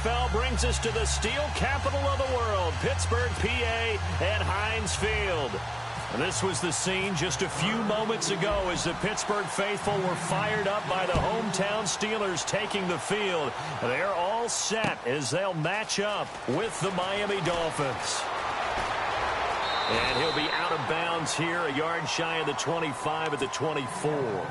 NFL brings us to the steel capital of the world, Pittsburgh, PA, at Heinz Field. This was the scene just a few moments ago as the Pittsburgh faithful were fired up by the hometown Steelers taking the field. They're all set as they'll match up with the Miami Dolphins. And he'll be out of bounds here, a yard shy of the 25 at the 24.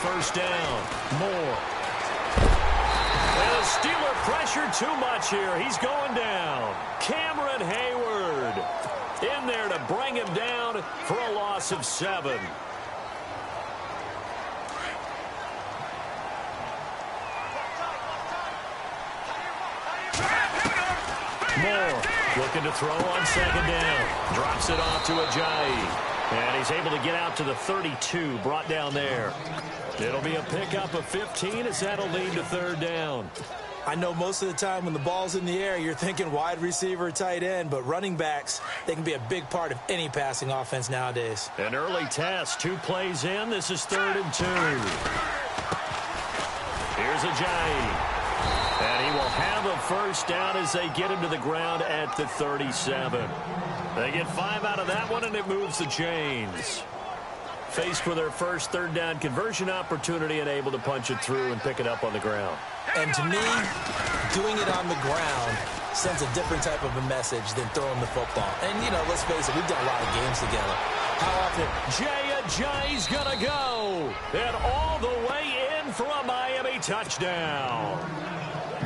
First down, Moore. And the Steeler pressure too much here. He's going down. Cameron Hayward in there to bring him down for a loss of 7. Moore looking to throw on second down. Drops it off to Ajayi. And he's able to get out to the 32, brought down there. It'll be a pickup of 15 as that'll lead to third down. I know most of the time when the ball's in the air, you're thinking wide receiver, tight end, but running backs, they can be a big part of any passing offense nowadays. An early test, 2 plays in. This is 3rd and 2. Here's Ajayi. And he will have a first down as they get him to the ground at the 37. They get 5 out of that one, and it moves the chains. Faced with their first 3rd down conversion opportunity and able to punch it through and pick it up on the ground. And to me, doing it on the ground sends a different type of a message than throwing the football. And, you know, let's face it, we've done a lot of games together. How often? Jay Ajayi's going to go. And all the way in for a Miami touchdown.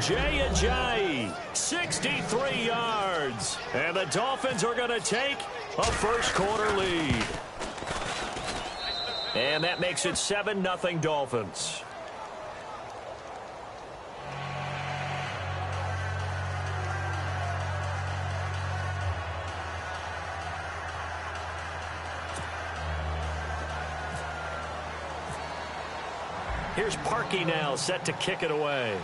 Jay Ajayi, 63 yards. And the Dolphins are going to take a first-quarter lead. And that makes it 7-0 Dolphins. Here's Parkey now, set to kick it away.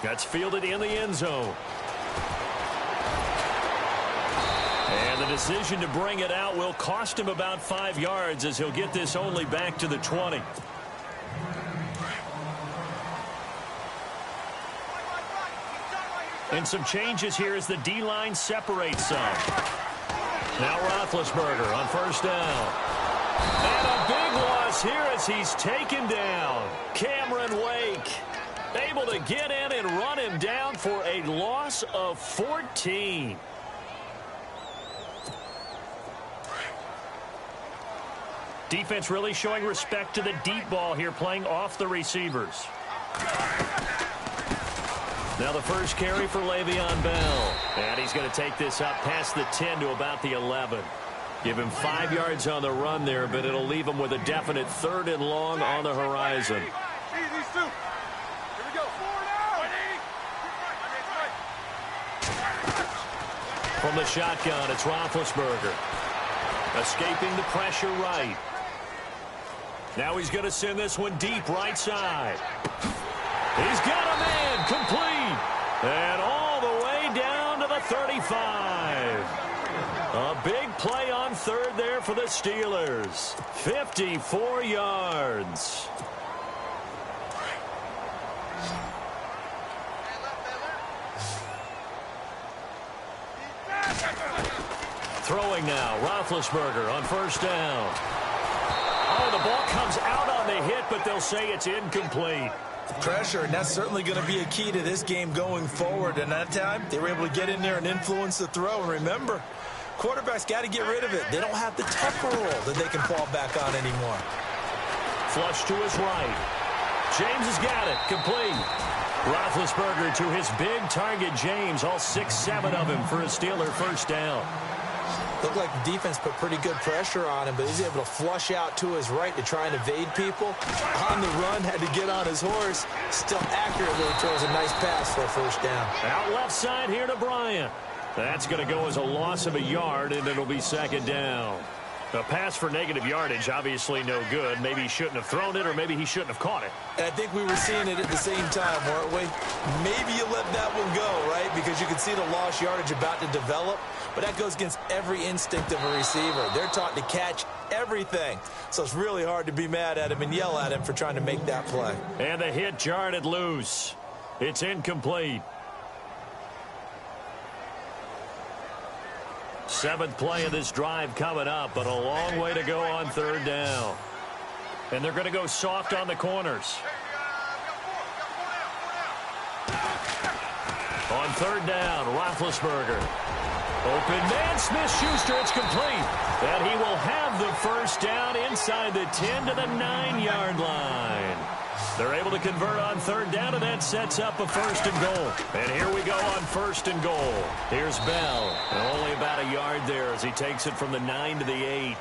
That's fielded in the end zone. And the decision to bring it out will cost him about 5 yards as he'll get this only back to the 20. And some changes here as the D-line separates some. Now Roethlisberger on first down. And a big loss here as he's taken down. Cameron Wake able to get in and run him down for a loss of 14. Defense really showing respect to the deep ball here, playing off the receivers. Now the first carry for Le'Veon Bell. And he's going to take this up past the 10 to about the 11. Give him 5 yards on the run there, but it'll leave him with a definite 3rd and long on the horizon. From the shotgun, it's Roethlisberger. Escaping the pressure right. Now he's going to send this one deep right side. He's got a man complete. A big play on third there for the Steelers. 54 yards. Throwing now, Roethlisberger on first down. Oh, the ball comes out on the hit, but they'll say it's incomplete. Pressure, and that's certainly going to be a key to this game going forward. And that time, they were able to get in there and influence the throw. And remember, quarterbacks got to get rid of it. They don't have the tougher roll that they can fall back on anymore. Flush to his right. James has got it. Complete. Roethlisberger to his big target, James. All 6-7 of him for a Steeler first down. Looked like the defense put pretty good pressure on him, but he's able to flush out to his right to try and evade people. On the run, had to get on his horse. Still accurately throws a nice pass for a first down. Out left side here to Bryant. That's going to go as a loss of a yard, and it'll be second down. A pass for negative yardage, obviously no good. Maybe he shouldn't have thrown it, or maybe he shouldn't have caught it. And I think we were seeing it at the same time, weren't we? Maybe you let that one go, right? Because you can see the lost yardage about to develop. But that goes against every instinct of a receiver. They're taught to catch everything. So it's really hard to be mad at him and yell at him for trying to make that play. And the hit jarred it loose. It's incomplete. Seventh play of this drive coming up, but a long way to go on third down. And they're going to go soft on the corners. On third down, Roethlisberger. Open man, Smith-Schuster, it's complete. And he will have the first down inside the 10 to the 9-yard line. They're able to convert on third down, and that sets up a first and goal. And here we go on first and goal. Here's Bell. And only about a yard there as he takes it from the 9 to the 8.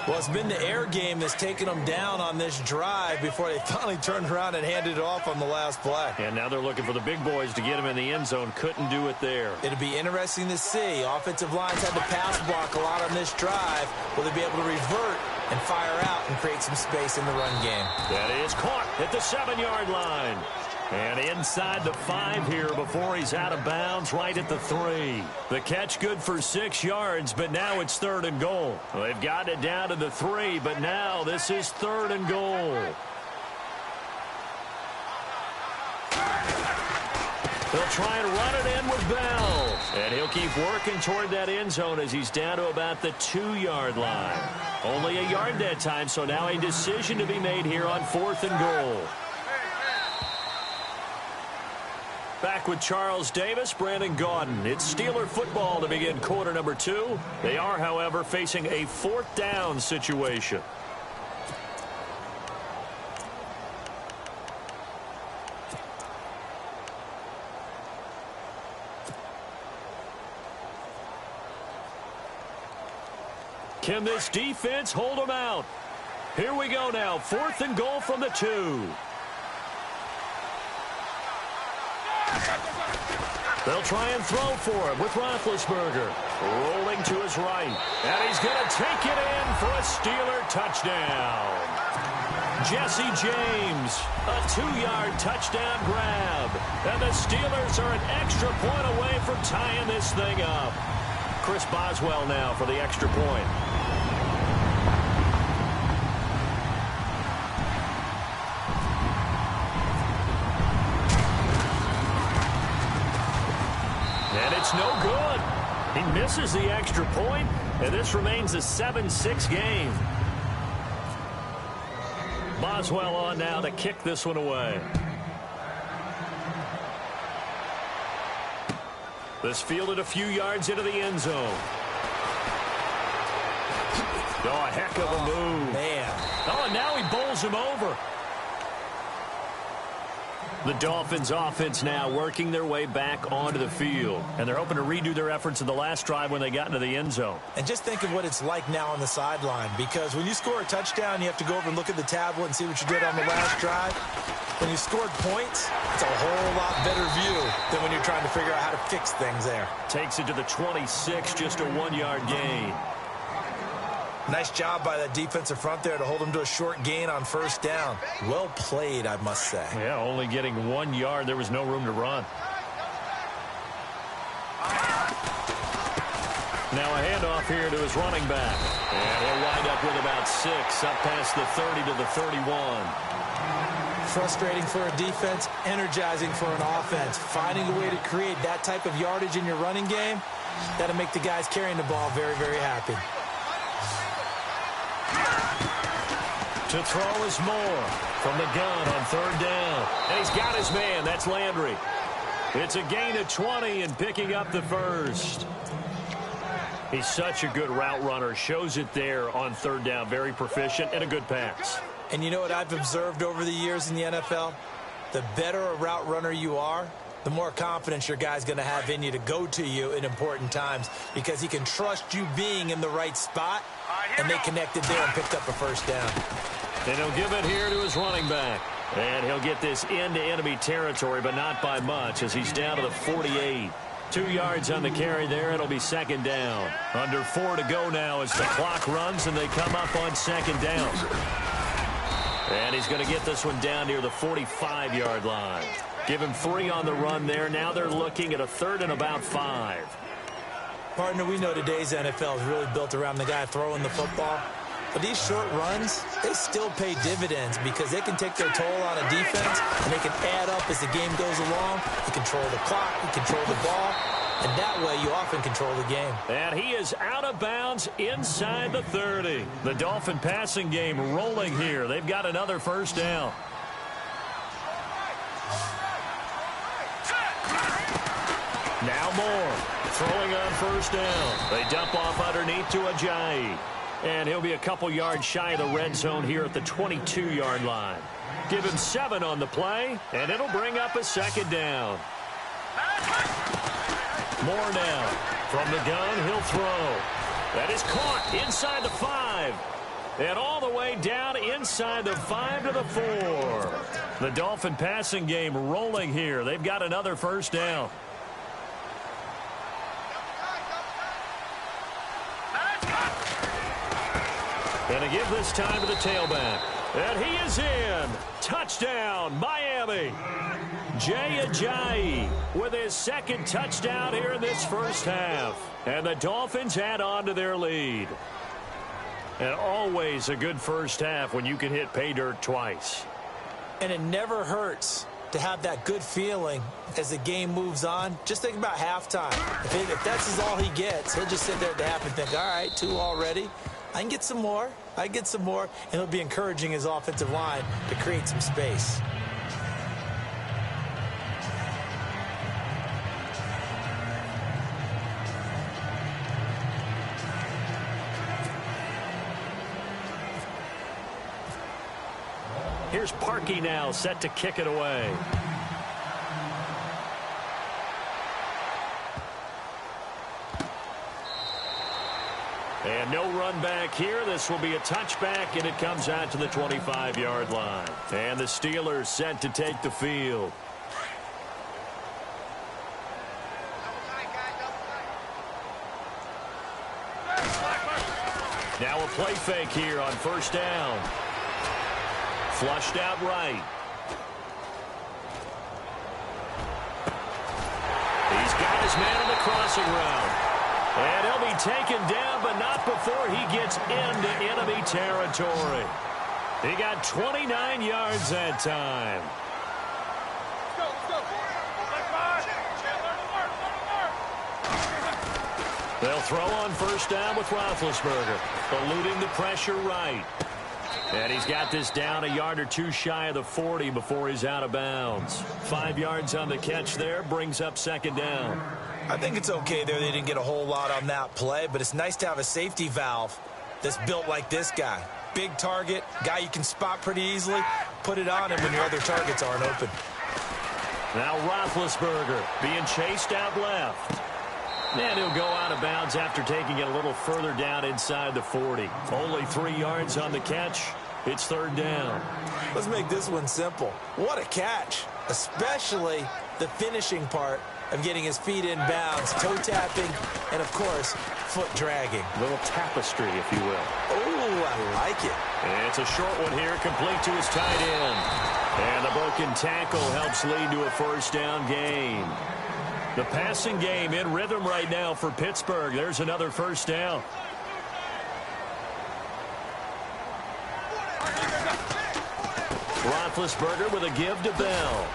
Well, it's been the air game that's taken them down on this drive before they finally turned around and handed it off on the last play. And now they're looking for the big boys to get him in the end zone. Couldn't do it there. It'll be interesting to see. Offensive lines had to pass block a lot on this drive. Will they be able to revert and fire out and create some space in the run game? That is caught at the 7-yard line. And inside the 5 here before he's out of bounds, right at the 3. The catch good for 6 yards, but now it's third and goal. They've got it down to the 3, but now this is third and goal. They'll try and run it in with Bell. And he'll keep working toward that end zone as he's down to about the 2-yard line. Only a yard that time, so now a decision to be made here on fourth and goal. Back with Charles Davis, Brandon Gaudin. It's Steeler football to begin quarter number 2. They are, however, facing a fourth down situation. Can this defense hold them out? Here we go now. Fourth and goal from the 2. They'll try and throw for him with Roethlisberger. Rolling to his right. And he's going to take it in for a Steeler touchdown. Jesse James, a 2-yard touchdown grab. And the Steelers are an extra point away from tying this thing up. Chris Boswell now for the extra point. And it's no good. He misses the extra point, and this remains a 7-6 game. Boswell on now to kick this one away. This fielded a few yards into the end zone. Oh, a heck of a move. Man. Oh, and now he bowls him over. The Dolphins offense now working their way back onto the field. And they're hoping to redo their efforts in the last drive when they got into the end zone. And just think of what it's like now on the sideline. Because when you score a touchdown, you have to go over and look at the tablet and see what you did on the last drive. When you scored points, it's a whole lot better view than when you're trying to figure out how to fix things there. Takes it to the 26, just a 1-yard gain. Nice job by that defensive front there to hold him to a short gain on first down. Well played, I must say. Yeah, only getting 1 yard. There was no room to run. Now a handoff here to his running back. And he'll wind up with about 6, up past the 30 to the 31. Frustrating for a defense, energizing for an offense. Finding a way to create that type of yardage in your running game, that'll make the guys carrying the ball very, very happy. To throw is Moore from the gun on 3rd down. And he's got his man. That's Landry. It's a gain of 20 and picking up the first. He's such a good route runner. Shows it there on 3rd down. Very proficient and a good pass. And you know what I've observed over the years in the NFL? The better a route runner you are, the more confidence your guy's going to have in you to go to you in important times because he can trust you being in the right spot, and they connected there and picked up a first down. And he'll give it here to his running back. And he'll get this into enemy territory, but not by much as he's down to the 48. 2 yards on the carry there. It'll be 2nd down. Under 4 to go now as the clock runs and they come up on 2nd down. And he's going to get this one down near the 45-yard line. Give him 3 on the run there. Now they're looking at a 3rd and about 5. Partner, we know today's NFL is really built around the guy throwing the football. But these short runs, they still pay dividends because they can take their toll on a defense and they can add up as the game goes along. You control the clock, you control the ball, and that way you often control the game. And he is out of bounds inside the 30. The Dolphin passing game rolling here. They've got another first down. Now Moore throwing on first down. They dump off underneath to Ajayi. And he'll be a couple yards shy of the red zone here at the 22-yard line. Give him 7 on the play, and it'll bring up a 2nd down. Moore now. From the gun, he'll throw. That is caught inside the 5. And all the way down inside the 5 to the 4. The Dolphin passing game rolling here. They've got another first down. Going to give this time to the tailback. And he is in. Touchdown, Miami. Jay Ajayi with his 2nd touchdown here in this first half. And the Dolphins add on to their lead. And always a good first half when you can hit pay dirt twice. And it never hurts to have that good feeling as the game moves on. Just think about halftime. If that's all he gets, he'll just sit there at the half and think, all right, 2 already. I can get some more. I get some more. And he'll be encouraging his offensive line to create some space. Here's Parkey now set to kick it away. And no run back here. This will be a touchback, and it comes out to the 25-yard line. And the Steelers set to take the field. Now a play fake here on first down. Flushed out right. He's got his man on the crossing route. And he'll be taken down, but not before he gets into enemy territory. He got 29 yards that time. They'll throw on first down with Roethlisberger, eluding the pressure right. And he's got this down a yard or 2 shy of the 40 before he's out of bounds. 5 yards on the catch there, brings up 2nd down. I think it's okay there. They didn't get a whole lot on that play, but it's nice to have a safety valve that's built like this guy. Big target, guy you can spot pretty easily. Put it on him when your other targets aren't open. Now Roethlisberger being chased out left. And he'll go out of bounds after taking it a little further down inside the 40. Only 3 yards on the catch. It's 3rd down. Let's make this one simple. What a catch, especially the finishing part of getting his feet in bounds, toe tapping, and, of course, foot dragging. A little tapestry, if you will. Oh, I like it. And it's a short one here, complete to his tight end. And the broken tackle helps lead to a first down gain. The passing game in rhythm right now for Pittsburgh. There's another first down. Roethlisberger with a give to Bell.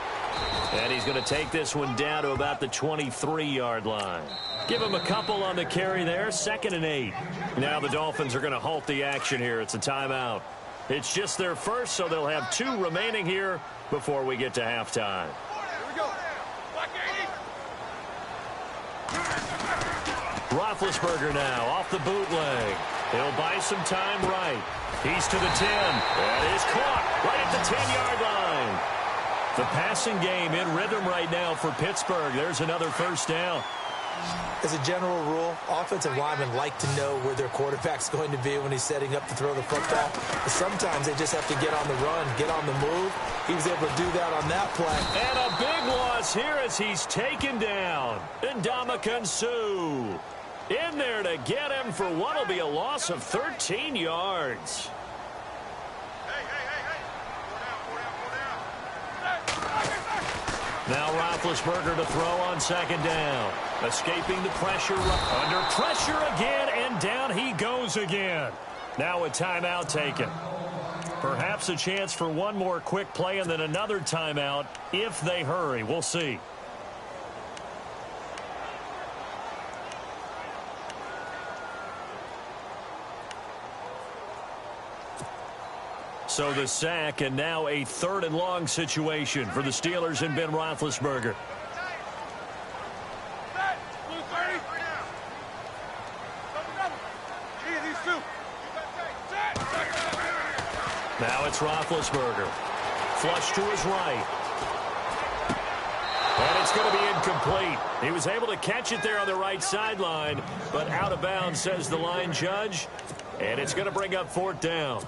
And he's going to take this one down to about the 23-yard line. Give him a couple on the carry there. 2nd and 8. Now the Dolphins are going to halt the action here. It's a timeout. It's just their first, so they'll have 2 remaining here before we get to halftime. Roethlisberger now off the bootleg. He'll buy some time right. He's to the 10. That is caught right at the 10-yard line. The passing game in rhythm right now for Pittsburgh. There's another first down. As a general rule, offensive linemen like to know where their quarterback's going to be when he's setting up to throw the football. But sometimes they just have to get on the run, get on the move. He was able to do that on that play. And a big loss here as he's taken down. Ndamukong Suh in there to get him for what will be a loss of 13 yards. Now Roethlisberger to throw on 2nd down. Escaping the pressure. Under pressure again, and down he goes again. Now a timeout taken. Perhaps a chance for one more quick play and then another timeout if they hurry. We'll see. So the sack, and now a 3rd and long situation for the Steelers and Ben Roethlisberger. Now it's Roethlisberger. Flush to his right. And it's going to be incomplete. He was able to catch it there on the right sideline, but out of bounds, says the line judge. And it's going to bring up 4th down.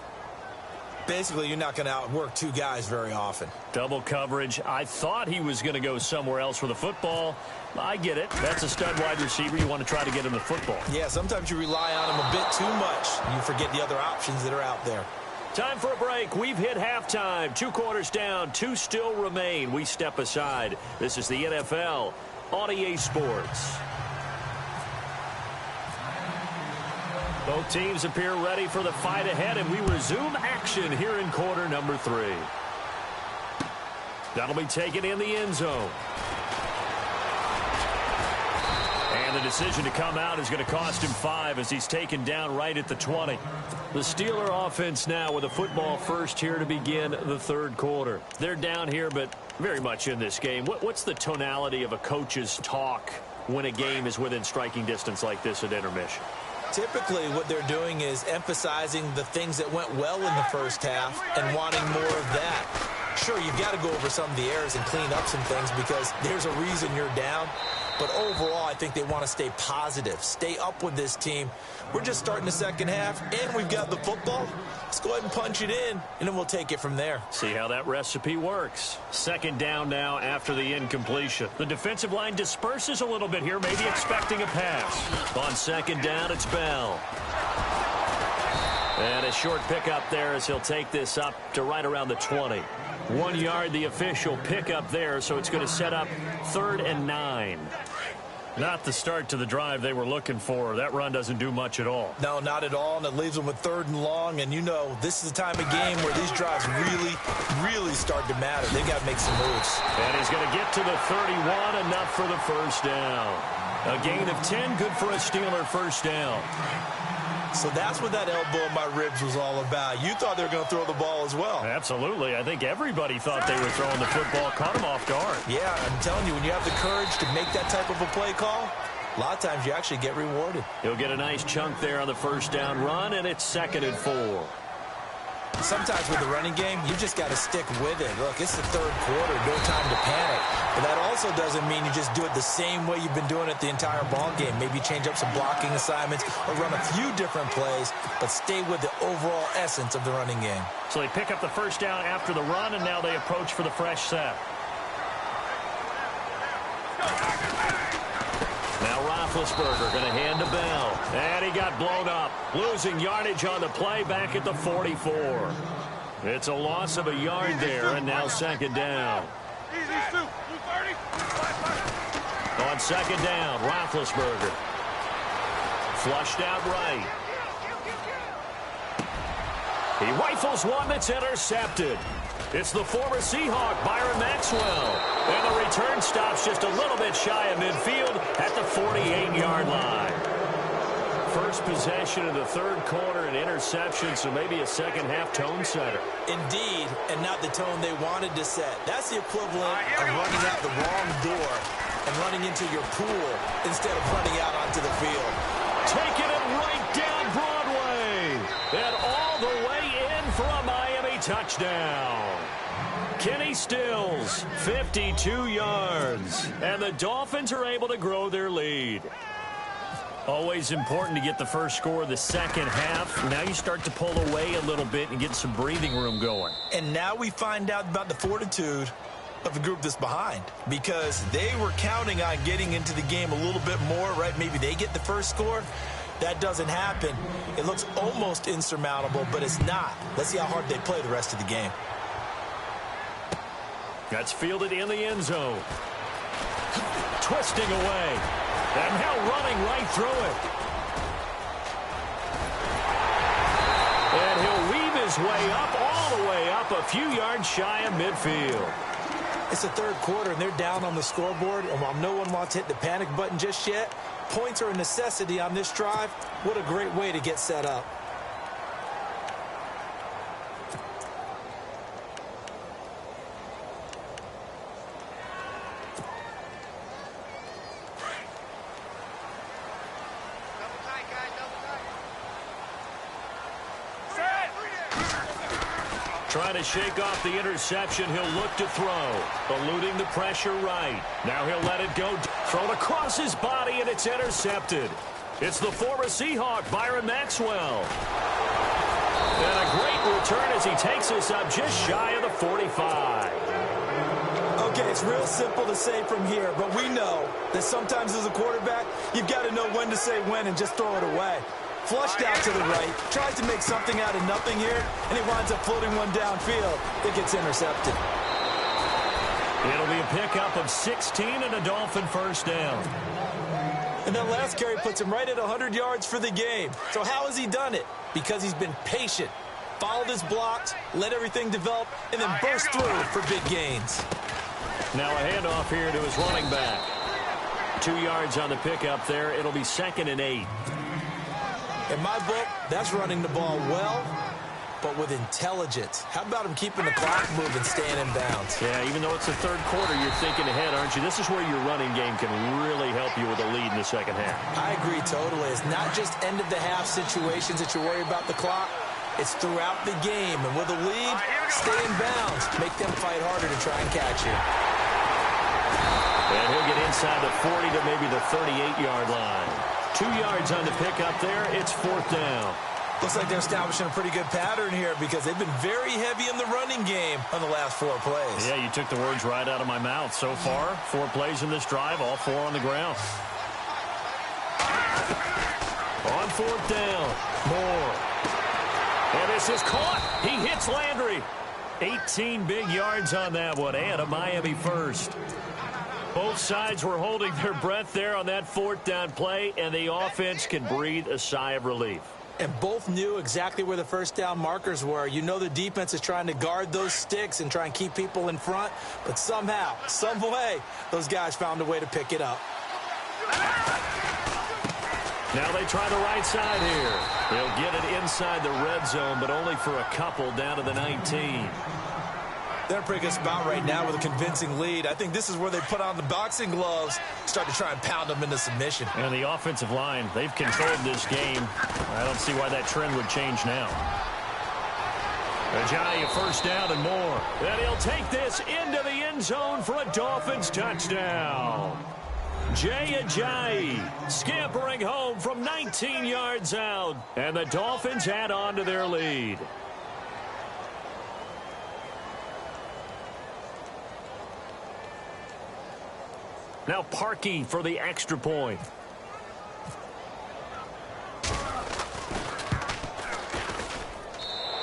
Basically, you're not going to outwork 2 guys very often. Double coverage. I thought he was going to go somewhere else for the football. I get it. That's a stud wide receiver. You want to try to get him the football. Yeah, sometimes you rely on him a bit too much. You forget the other options that are out there. Time for a break. We've hit halftime. 2 quarters down. 2 still remain. We step aside. This is the NFL on EA Sports. Both teams appear ready for the fight ahead, and we resume action here in quarter number 3. That'll be taken in the end zone. And the decision to come out is going to cost him 5 as he's taken down right at the 20. The Steeler offense now with a football first here to begin the 3rd quarter. They're down here, but very much in this game. What's the tonality of a coach's talk when a game is within striking distance like this at intermission? Typically, what they're doing is emphasizing the things that went well in the first half and wanting more of that. Sure, you've got to go over some of the errors and clean up some things because there's a reason you're down. But overall, I think they want to stay positive, stay up with this team. We're just starting the second half, and we've got the football. Let's go ahead and punch it in, and then we'll take it from there. See how that recipe works. 2nd down now after the incompletion. The defensive line disperses a little bit here, maybe expecting a pass. On 2nd down, it's Bell. And a short pickup there as he'll take this up to right around the 20. 1 yard, the official pickup there, so it's going to set up 3rd and 9. Not the start to the drive they were looking for. That run doesn't do much at all. No, not at all, and it leaves them with 3rd and long. And you know, this is the time of game where these drives really start to matter. They've got to make some moves. And he's going to get to the 31, enough for the first down. A gain of 10, good for a Steeler first down. So that's what that elbow in my ribs was all about. You thought they were going to throw the ball as well. Absolutely. I think everybody thought they were throwing the football. Caught him off guard. Yeah, I'm telling you, when you have the courage to make that type of a play call, a lot of times you actually get rewarded. He'll get a nice chunk there on the first down run, and it's 2nd and 4. Sometimes with the running game, you just got to stick with it. Look, it's the 3rd quarter, no time to panic. But that also doesn't mean you just do it the same way you've been doing it the entire ball game. Maybe change up some blocking assignments or run a few different plays, but stay with the overall essence of the running game. So they pick up the first down after the run, and now they approach for the fresh set. Now Roethlisberger going to hand to Bell. And he got blown up. Losing yardage on the play back at the 44. It's a loss of a yard there, and now 2nd down. On second down. Roethlisberger. Flushed out right. He rifles one that's intercepted. It's the former Seahawk, Byron Maxwell. And the return stops just a little bit shy of midfield at the 48-yard line. First possession of the third quarter, an interception, so maybe a second-half tone setter. Indeed, and not the tone they wanted to set. That's the equivalent of running out the wrong door and running into your pool instead of running out onto the field. Taking it right down Broadway. And all the way in for a Miami touchdown. Kenny Stills, 52 yards. And the Dolphins are able to grow their lead. Always important to get the first score of the second half. Now you start to pull away a little bit and get some breathing room going. And now we find out about the fortitude of the group that's behind, because they were counting on getting into the game a little bit more, right? Maybe they get the first score. That doesn't happen. It looks almost insurmountable, but it's not. Let's see how hard they play the rest of the game. That's fielded in the end zone. Twisting away. And now running right through it. And he'll weave his way up, all the way up, a few yards shy of midfield. It's the third quarter, and they're down on the scoreboard. And while no one wants to hit the panic button just yet, points are a necessity on this drive. What a great way to get set up. Trying to shake off the interception. He'll look to throw. Eluding the pressure right. Now he'll let it go. Thrown across his body, and it's intercepted. It's the former Seahawk, Byron Maxwell. And a great return as he takes us up just shy of the 45. Okay, it's real simple to say from here, but we know that sometimes as a quarterback, you've got to know when to say when and just throw it away. Flushed out to the right, tries to make something out of nothing here, and he winds up floating one downfield that gets intercepted. It'll be a pickup of 16 and a Dolphin first down. And that last carry puts him right at 100 yards for the game. So how has he done it? Because he's been patient, followed his blocks, let everything develop, and then burst through for big gains. Now a handoff here to his running back. 2 yards on the pickup there. It'll be 2nd and 8. In my book, that's running the ball well, but with intelligence. How about him keeping the clock moving, staying in bounds? Yeah, even though it's the third quarter, you're thinking ahead, aren't you? This is where your running game can really help you with a lead in the second half. I agree totally. It's not just end-of-the-half situations that you worry about the clock. It's throughout the game. And with a lead, stay in bounds. Make them fight harder to try and catch you. And he'll get inside the 40 to maybe the 38-yard line. 2 yards on the pickup there. It's 4th down. Looks like they're establishing a pretty good pattern here because they've been very heavy in the running game on the last 4 plays. Yeah, you took the words right out of my mouth. So far, 4 plays in this drive, all 4 on the ground. On 4th down, Moore. And this is caught. He hits Landry. 18 big yards on that one, and a Miami first. Both sides were holding their breath there on that 4th down play, and the offense can breathe a sigh of relief. And both knew exactly where the first down markers were. You know the defense is trying to guard those sticks and try and keep people in front, but somehow, some way, those guys found a way to pick it up. Now they try the right side here. They'll get it inside the red zone, but only for a couple down to the 19. They're in a pretty good spot right now with a convincing lead. I think this is where they put on the boxing gloves, start to try and pound them into submission. And the offensive line, they've controlled this game. I don't see why that trend would change now. Ajayi, first down and more. And he'll take this into the end zone for a Dolphins touchdown. Jay Ajayi scampering home from 19 yards out. And the Dolphins add on to their lead. Now Parkey for the extra point.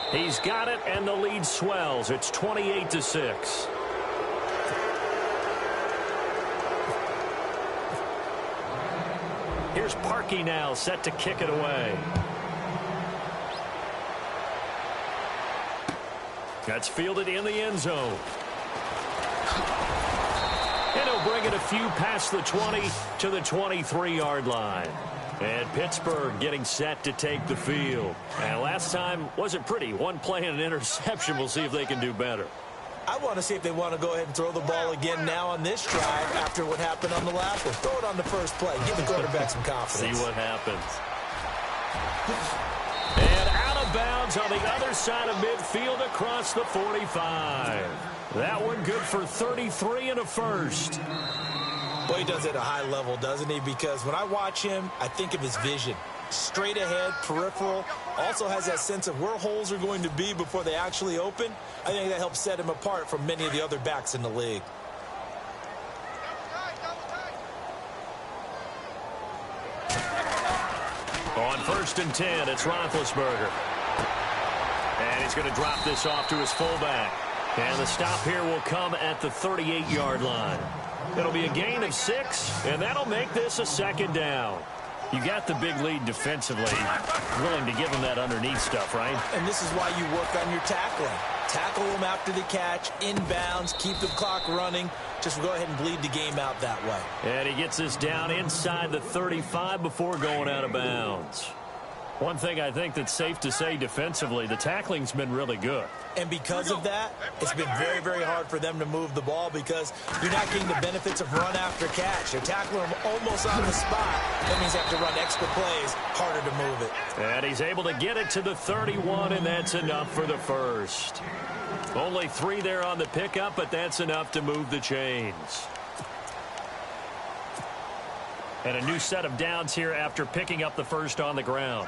He's got it, and the lead swells. It's 28-6. Here's Parkey now, set to kick it away. That's fielded in the end zone. And he'll bring it a few past the 20 to the 23-yard line. And Pittsburgh getting set to take the field. And last time wasn't pretty. One play and an interception. We'll see if they can do better. I want to see if they want to go ahead and throw the ball again now on this drive after what happened on the last one. Throw it on the first play. Give the quarterback some confidence. See what happens. And out of bounds on the other side of midfield across the 45. That one good for 33 and a first. Boy, he does it at a high level, doesn't he? Because when I watch him, I think of his vision. Straight ahead, peripheral. Also has that sense of where holes are going to be before they actually open. I think that helps set him apart from many of the other backs in the league. On 1st and 10, it's Roethlisberger. And he's going to drop this off to his fullback. And the stop here will come at the 38-yard line. It'll be a gain of 6, and that'll make this a 2nd down. You got the big lead defensively. Willing to give them that underneath stuff, right? And this is why you work on your tackling. Tackle them after the catch, inbounds, keep the clock running. Just go ahead and bleed the game out that way. And he gets this down inside the 35 before going out of bounds. One thing I think that's safe to say defensively, the tackling's been really good. And because of that, it's been very, very hard for them to move the ball because you're not getting the benefits of run after catch. They're tackling them almost on the spot. That means they have to run extra plays, harder to move it. And he's able to get it to the 31, and that's enough for the first. Only 3 there on the pickup, but that's enough to move the chains. And a new set of downs here after picking up the first on the ground.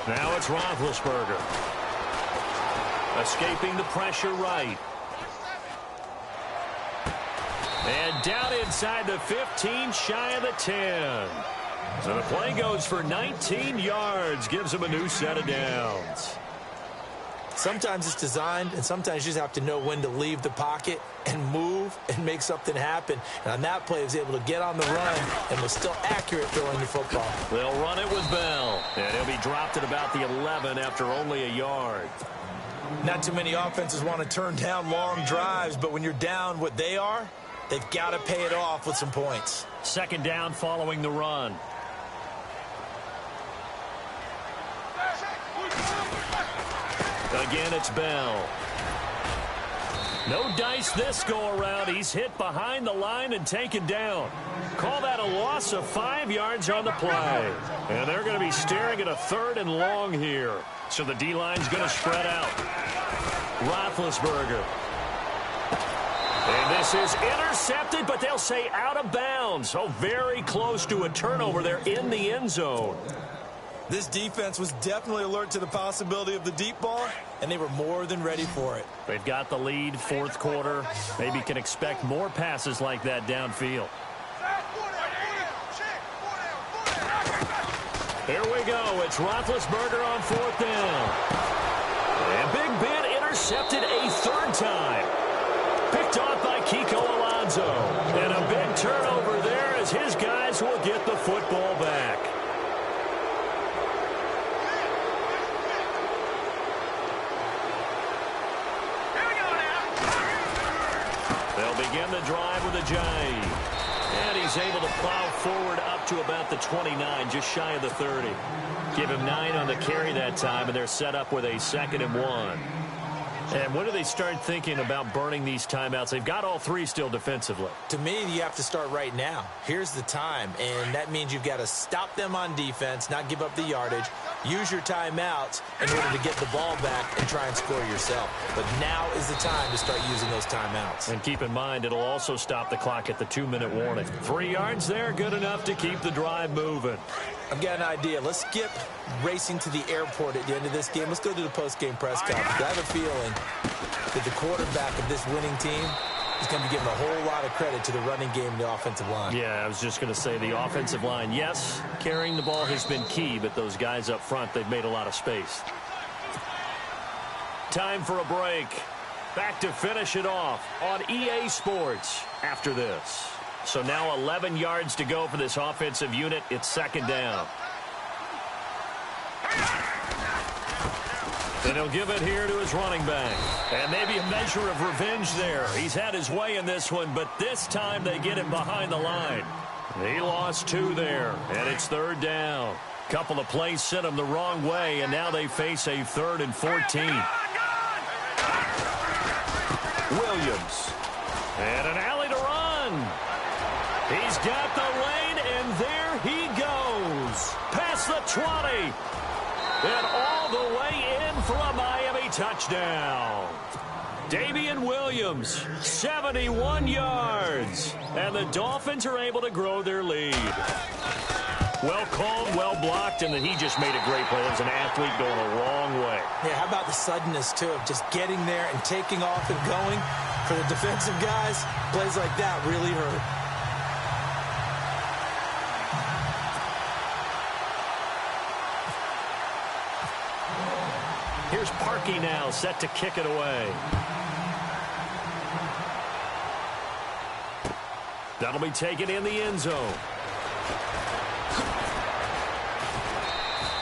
Now it's Roethlisberger. Escaping the pressure right. And down inside the 15, shy of the 10. So the play goes for 19 yards, gives him a new set of downs. Sometimes it's designed, and sometimes you just have to know when to leave the pocket and move and make something happen. And on that play, he was able to get on the run and was still accurate throwing the football. They'll run it with Bell, and he'll be dropped at about the 11 after only a yard. Not too many offenses want to turn down long drives, but when you're down what they are, they've got to pay it off with some points. 2nd down following the run. Again, it's Bell. No dice this go-around. He's hit behind the line and taken down. Call that a loss of 5 yards on the play. And they're going to be staring at a 3rd and long here. So the D-line's going to spread out. Roethlisberger. And this is intercepted, but they'll say out of bounds. So very close to a turnover there in the end zone. This defense was definitely alert to the possibility of the deep ball, and they were more than ready for it. They've got the lead, 4th quarter. Maybe can expect more passes like that downfield. Here we go. It's Roethlisberger on 4th down. And Big Ben intercepted a 3rd time. Picked off by Kiko Alonso. And a big turnover there as his guys will get the football back. Begin the drive with a J. And he's able to plow forward up to about the 29, just shy of the 30. Give him 9 on the carry that time, and they're set up with a 2nd and 1. And when do they start thinking about burning these timeouts? They've got all 3 still defensively. To me, you have to start right now. Here's the time, and that means you've got to stop them on defense, not give up the yardage, use your timeouts in order to get the ball back and try and score yourself. But now is the time to start using those timeouts. And keep in mind, it'll also stop the clock at the 2-minute warning. 3 yards there, good enough to keep the drive moving. I've got an idea. Let's skip racing to the airport at the end of this game. Let's go to the post-game press conference. I have a feeling that the quarterback of this winning team is going to be giving a whole lot of credit to the running game and the offensive line. Yeah, I was just going to say the offensive line, yes, carrying the ball has been key, but those guys up front, they've made a lot of space. Time for a break. back to finish it off on EA Sports after this. So now 11 yards to go for this offensive unit. It's second down. And he'll give it here to his running back. And maybe a measure of revenge there. He's had his way in this one, but this time they get him behind the line. He lost 2 there, and it's third down. Couple of plays sent him the wrong way, and now they face a 3rd and 14. Williams. And an alley to run. He's got the lane, and there he goes. Past the 20. And all the way in for a Miami touchdown. Damian Williams, 71 yards. And the Dolphins are able to grow their lead. Well called, well blocked, and then he just made a great play. As an athlete going a long way. Yeah, how about the suddenness, too, of just getting there and taking off and going? For the defensive guys, plays like that really hurt. Here's Parkey now, set to kick it away. That'll be taken in the end zone.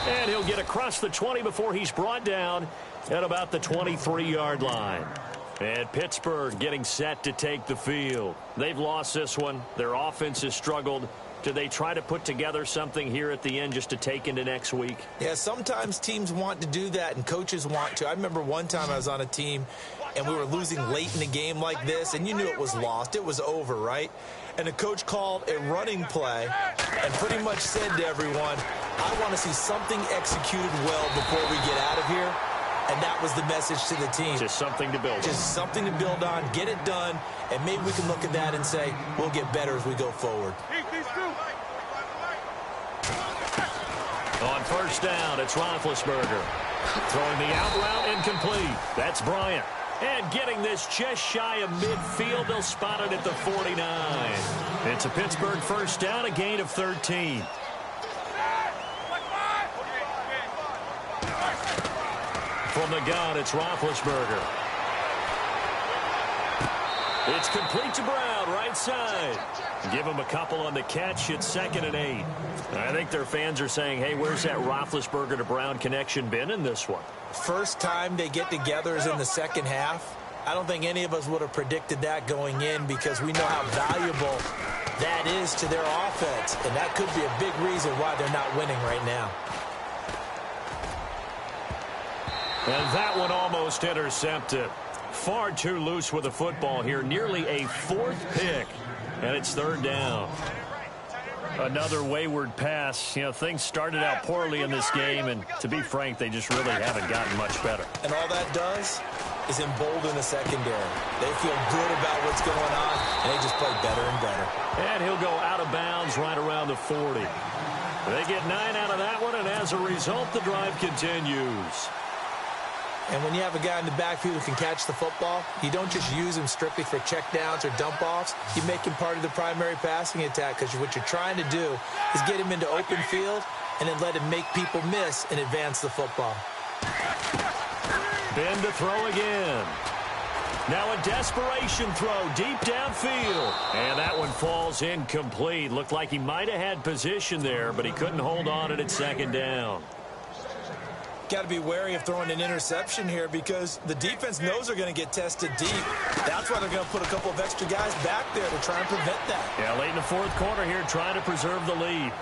And he'll get across the 20 before he's brought down at about the 23-yard line. And Pittsburgh getting set to take the field. They've lost this one. Their offense has struggled. Do they try to put together something here at the end just to take into next week? Yeah, sometimes teams want to do that and coaches want to. I remember one time I was on a team and we were losing late in the game like this, and you knew it was lost. It was over, right? And the coach called a running play and pretty much said to everyone, I want to see something executed well before we get out of here. And that was the message to the team. Just something to build on. Just something to build on, get it done, and maybe we can look at that and say, we'll get better as we go forward. On first down, it's Roethlisberger. Throwing the out route incomplete. That's Bryant. And getting this just shy of midfield, they'll spot it at the 49. It's a Pittsburgh first down, a gain of 13. From the gun, it's Roethlisberger. It's complete to Brown, right side. Give him a couple on the catch. It's 2nd and 8. I think their fans are saying, hey, where's that Roethlisberger to Brown connection been in this one? First time they get together is in the second half. I don't think any of us would have predicted that going in because we know how valuable that is to their offense. And that could be a big reason why they're not winning right now. And that one almost intercepted. Far too loose with the football here. Nearly a 4th pick. And it's 3rd down. Another wayward pass. You know, things started out poorly in this game, and to be frank, they just really haven't gotten much better. And all that does is embolden the secondary. They feel good about what's going on, and they just play better and better. And he'll go out of bounds right around the 40. They get 9 out of that one, and as a result, the drive continues. And when you have a guy in the backfield who can catch the football, you don't just use him strictly for checkdowns or dump-offs. You make him part of the primary passing attack because what you're trying to do is get him into open field and then let him make people miss and advance the football. Ben to throw again. Now a desperation throw deep downfield. And that one falls incomplete. Looked like he might have had position there, but he couldn't hold on at 2nd down. Got to be wary of throwing an interception here because the defense knows they're going to get tested deep. That's why they're going to put a couple of extra guys back there to try and prevent that. Yeah, late in the 4th quarter here trying to preserve the lead.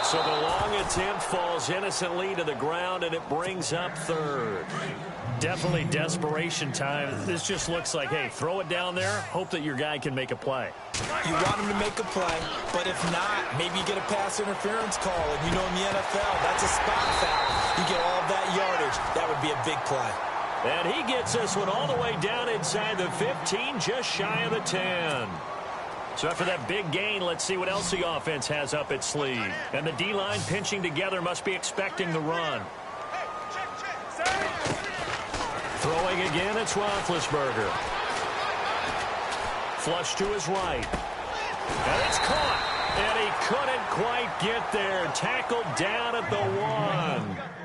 So the long attempt falls innocently to the ground, and it brings up 3rd. Definitely desperation time. This just looks like, hey, throw it down there, hope that your guy can make a play. You want him to make a play, but if not, maybe you get a pass interference call, and you know in the NFL, that's a spot foul. You get all of that yardage. That would be a big play. And he gets this one all the way down inside the 15, just shy of the 10. So after that big gain, let's see what else the offense has up its sleeve. And the D-line pinching together must be expecting the run. Throwing again, it's Roethlisberger. Flush to his right. And it's caught. And he couldn't quite get there. Tackled down at the 1.